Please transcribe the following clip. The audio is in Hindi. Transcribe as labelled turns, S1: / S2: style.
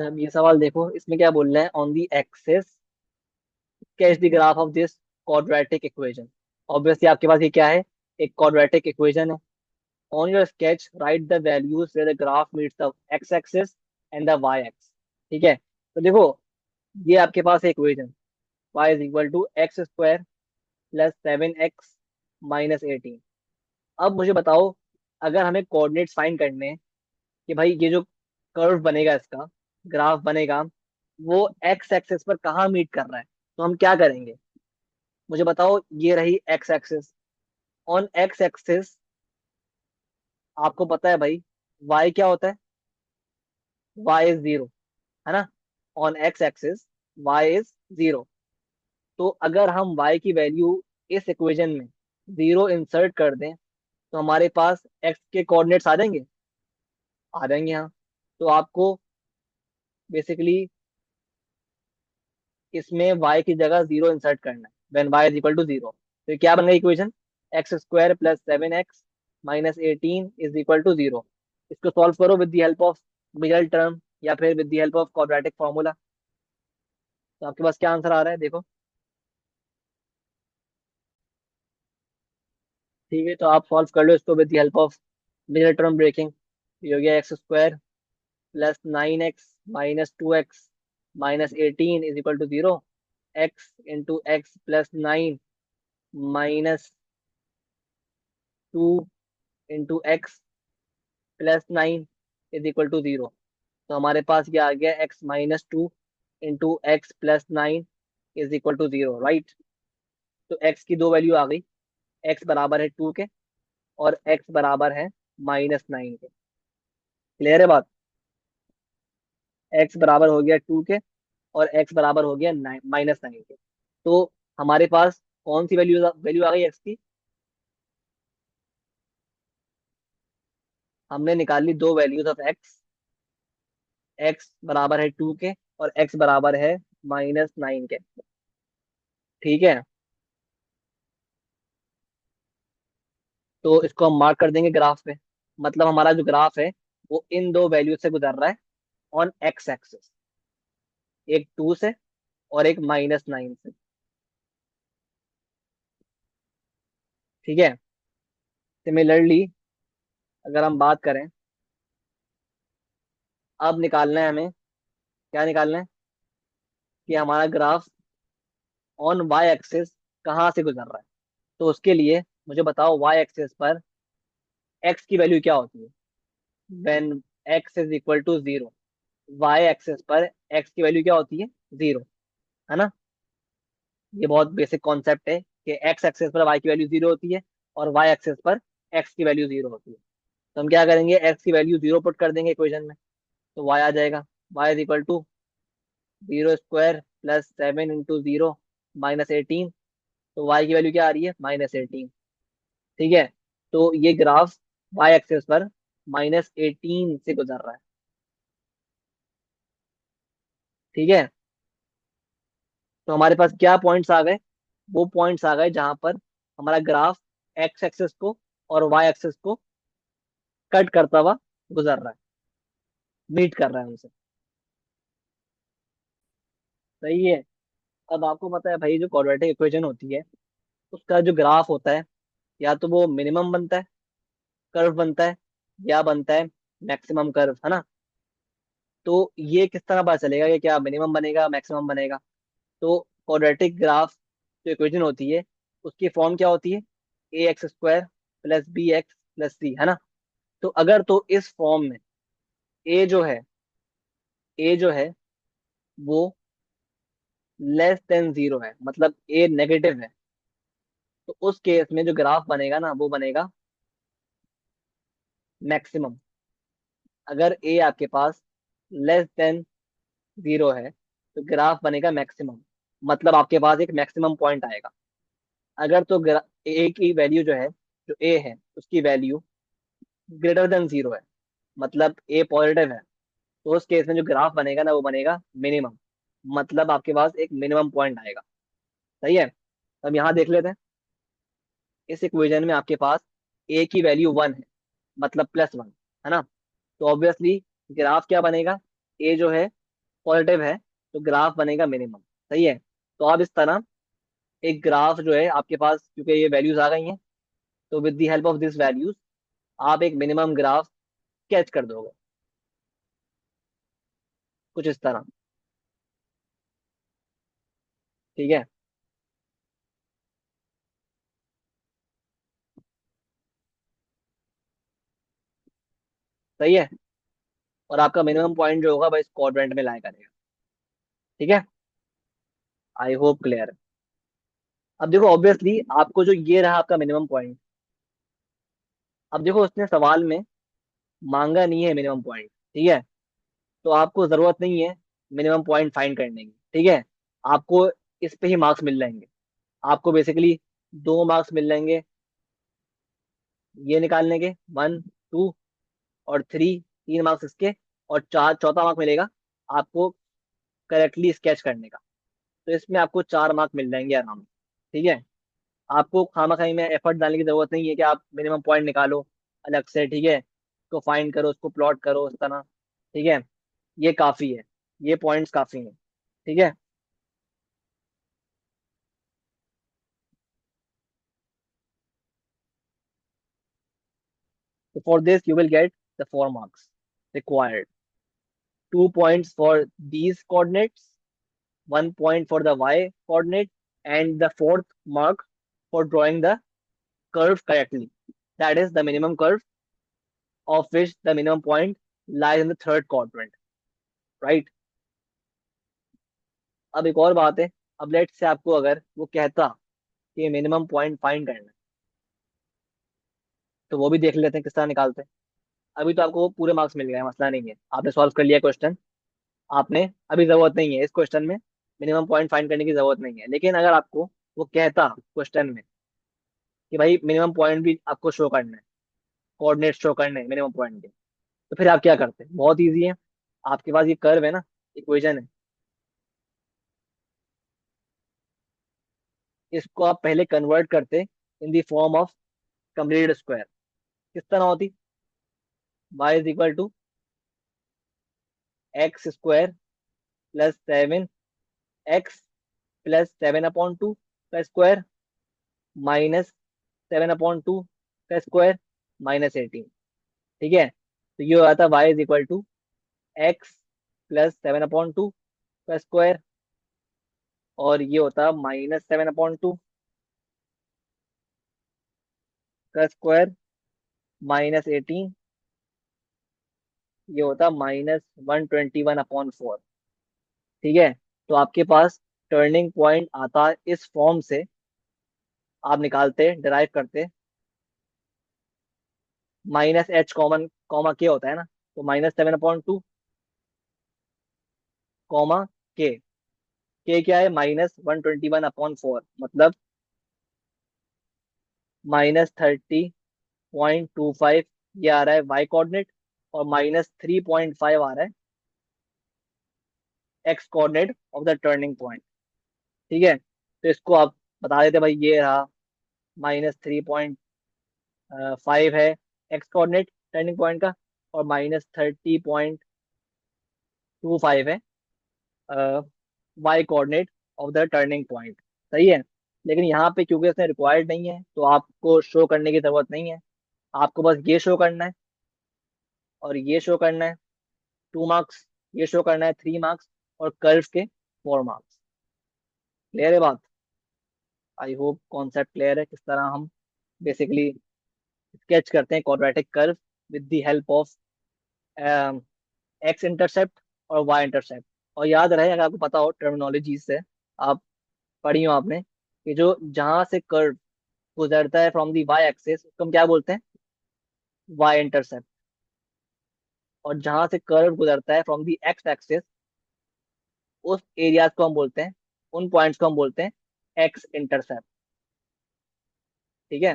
S1: अच्छा अब ये सवाल देखो, इसमें क्या बोल रहा है, on the axes sketch the graph of this quadratic equation। Obviously आपके पास ये क्या है, एक quadratic equation है। On your sketch write the values where the graph meets the x axis and the y axis। ठीक है, तो देखो ये आपके पास है equation, y is equal to x square plus 7x minus 18। अब मुझे बताओ, अगर हमें कोऑर्डिनेट्स फाइंड करने हैं कि भाई ये जो कर्व बनेगा, इसका ग्राफ बनेगा, वो एक्स एक्सिस पर कहाँ मीट कर रहा है, तो हम क्या करेंगे, मुझे बताओ। ये रही x axis, on x axis आपको पता है भाई वाई क्या होता है, वाई इज जीरो, है ना। On x axis y is zero. तो अगर हम वाई की वैल्यू इस इक्वेशन में जीरो इंसर्ट कर दें तो हमारे पास एक्स के कोऑर्डिनेट्स आ जाएंगे, आ जाएंगे हाँ। तो आपको बेसिकली इसमें वाई की जगह जीरो इंसर्ट करना है, when y is equal to zero. तो ये क्या बन गई equation, x square plus 7x minus 18 is equal to zero. इसको सॉल्व करो with the help of middle term या फिर with the help of quadratic formula. तो आपके पास क्या आंसर आ रहा है देखो। ठीक है, तो आप सॉल्व कर लो इसको with the help of middle term breaking. ये हो गया x square plus 9x minus 2x minus 18 is equal to zero. X into x plus 9 minus 2 into x plus 9 is equal to zero. तो हमारे पास ये आ गया x minus 2 into x plus 9 is equal to zero, right. तो एक्स की दो वैल्यू आ गई, एक्स बराबर है 2 के और एक्स बराबर है माइनस 9 के। क्लियर है बात, एक्स बराबर हो गया 2 के और एक्स बराबर हो गया माइनस 9 के। तो हमारे पास कौन सी वैल्यू वैल्यू आ गई एक्स की, हमने निकाल ली दो वैल्यूज ऑफ एक्स। एक्स बराबर है 2 के और एक्स बराबर है माइनस 9 के। ठीक है, तो इसको हम मार्क कर देंगे ग्राफ पे। मतलब हमारा जो ग्राफ है वो इन दो वैल्यू से गुजर रहा है ऑन एक्स एक्सिस, एक 2 से और एक माइनस 9 से। ठीक है, सिमिलरली अगर हम बात करें, अब निकालना है हमें, क्या निकालना है कि हमारा ग्राफ ऑन वाई एक्सिस कहाँ से गुजर रहा है। तो उसके लिए मुझे बताओ वाई एक्सिस पर एक्स की वैल्यू क्या होती है, when x is equal to zero. Y axis पर एक्स की वैल्यू क्या होती है, जीरो, है ना। ये बहुत बेसिक कॉन्सेप्ट है कि एक्स एक्सिस पर वाई की वैल्यू जीरो होती है और वाई एक्सिस पर एक्स की वैल्यू जीरो होती है। तो हम क्या करेंगे, एक्स की वैल्यू जीरो पुट कर देंगे इक्वेशन में, तो वाई आ जाएगा, y is equal to zero square plus 7 into 0 minus 18। तो वाई की वैल्यू क्या आ रही है, माइनस 18। ठीक है, तो ये ग्राफ वाई एक्सिस पर माइनस 18 से गुजर रहा है। ठीक है, तो हमारे पास क्या पॉइंट्स आ गए, वो पॉइंट्स आ गए जहां पर हमारा ग्राफ एक्स एक्सिस को और वाई एक्सिस को कट करता हुआ गुजर रहा है, मीट कर रहा है उनसे। सही है। अब आपको पता है भाई जो क्वाड्रेटिक इक्वेशन होती है उसका जो ग्राफ होता है, या तो वो मिनिमम बनता है, कर्व बनता है, या बनता है मैक्सिमम कर्व, है ना। तो ये किस तरह पता चलेगा कि क्या मिनिमम बनेगा मैक्सिमम बनेगा। तो क्वाड्रेटिक ग्राफ जो इक्वेशन होती है उसकी फॉर्म क्या होती है, A X square plus B X plus C, है ना। तो अगर तो इस फॉर्म में ए जो है, ए जो है वो लेस देन जीरो है, मतलब ए नेगेटिव है, तो उस केस में जो ग्राफ बनेगा ना वो बनेगा मैक्सिमम। अगर ए आपके पास लेस देन जीरो है तो ग्राफ बनेगा मैक्सिमम, मतलब आपके पास एक मैक्सिमम पॉइंट आएगा। अगर तो ए की वैल्यू जो है, जो ए है उसकी वैल्यू ग्रेटर देन जीरो है, मतलब ए पॉजिटिव है, तो उस केस में जो ग्राफ बनेगा ना वो बनेगा मिनिमम, मतलब आपके पास एक मिनिमम पॉइंट आएगा। सही है, तो हम यहाँ देख लेते हैं। इस इक्वेशन में आपके पास ए की वैल्यू 1 है, मतलब +1, है ना। तो ऑब्वियसली ग्राफ क्या बनेगा, ए जो है पॉजिटिव है तो ग्राफ बनेगा मिनिमम। सही है। तो आप इस तरह एक ग्राफ जो है आपके पास, क्योंकि ये वैल्यूज आ गई हैं, तो with the help of this values आप एक मिनिमम ग्राफ स्केच कर दोगे, कुछ इस तरह। ठीक है। सही है। और आपका मिनिमम पॉइंट जो होगा वह इस क्वाड्रेंट में लाया करेगा। ठीक है। आई होप क्लियर है। अब देखो ऑब्वियसली आपको जो ये रहा आपका मिनिमम पॉइंट, अब देखो उसने सवाल में मांगा नहीं है मिनिमम पॉइंट। ठीक है। तो आपको जरूरत नहीं है मिनिमम पॉइंट फाइंड करने की। ठीक है। आपको इस पे ही मार्क्स मिल जाएंगे। आपको बेसिकली 2 मार्क्स मिल जाएंगे ये निकालने के, 1, 2 और 3, 3 मार्क्स इसके, और चार चौथा मार्क मिलेगा आपको करेक्टली स्केच करने का। तो इसमें आपको 4 मार्क मिल जाएंगे आराम से। ठीक है। आपको खामा खाई में एफर्ट डालने की जरूरत नहीं है कि आप मिनिमम पॉइंट निकालो अलग से। ठीक है। उसको फाइंड करो, उसको प्लॉट करो उस तरह। ठीक है। ये काफी है, ये पॉइंट्स काफी हैं। ठीक है। तो for this you will get the 4 marks required. 2 points for these coordinates, 1 point for the y coordinate, and the fourth mark for drawing the curve correctly. That is the minimum curve of which the minimum point lies in the third quadrant. Right? अब एक और बात है। अब लेट से आपको अगर वो कहता कि मिनिमम पॉइंट फाइंड करना है, तो वो भी देख लेते हैं किस तरह निकालते हैं। अभी तो आपको वो पूरे मार्क्स मिल गए हैं, मसला नहीं है, आपने सॉल्व कर लिया क्वेश्चन। आपने अभी जरूरत नहीं है इस क्वेश्चन में मिनिमम पॉइंट फाइंड करने की जरूरत नहीं है। लेकिन अगर आपको वो कहता क्वेश्चन में कि भाई मिनिमम पॉइंट भी आपको शो करना है, कोऑर्डिनेट शो करने हैं मिनिमम पॉइंट के, तो फिर आप क्या करते हैं? बहुत इजी है। आपके पास ये कर्व है ना, इक्वेशन है, इसको आप पहले कन्वर्ट करते in the form of completed square. किस तरह होती? y is equal to x² plus 7x plus 7/2 का स्क्वायर माइनस 7/2 का स्क्वायर -18। ठीक है। तो ये हो जाता y is equal to x plus 7/2 का स्क्वायर, और ये होता -7/2 का स्क्वायर -18, ये होता -121/4। ठीक है। तो आपके पास टर्निंग पॉइंट आता है इस फॉर्म से। आप निकालते डिराइव करते, -h कॉमन कॉमा के होता है ना, तो -7/2 कॉमा के क्या है? -121/4, मतलब -30.25 ये आ रहा है y कोऑर्डिनेट, और -3.5 आ रहा है x coordinate of the turning point. ठीक है। तो इसको आप बता देते भाई ये रहा -3.5 है x कोऑर्डिनेट टर्निंग पॉइंट का, और -30.25 है y coordinate of the turning point. सही है। लेकिन यहाँ पे क्योंकि इसने रिक्वायर्ड नहीं है तो आपको शो करने की जरूरत नहीं है। आपको बस ये शो करना है, और ये शो करना है 2 मार्क्स, ये शो करना है 3 मार्क्स, और कर्व के 4 मार्क्स। क्लियर है बात? आई होप कॉन्सेप्ट क्लियर है किस तरह हम बेसिकली स्केच करते हैं quadratic curve with the help of x intercept और वाई इंटरसेप्ट। और याद रहे, अगर आपको पता हो टर्मिनोलॉजी से, आप पढ़ी हो आपने कि जो जहां से कर्व गुजरता है फ्रॉम दी वाई एक्सिस उसको हम क्या बोलते हैं? Y intercept. और जहां से कर्व गुजरता है फ्रॉम दी एक्स एक्सिस, उस एरियाज को हम बोलते हैं, उन पॉइंट्स को हम बोलते हैं एक्स इंटरसेप्ट। ठीक है।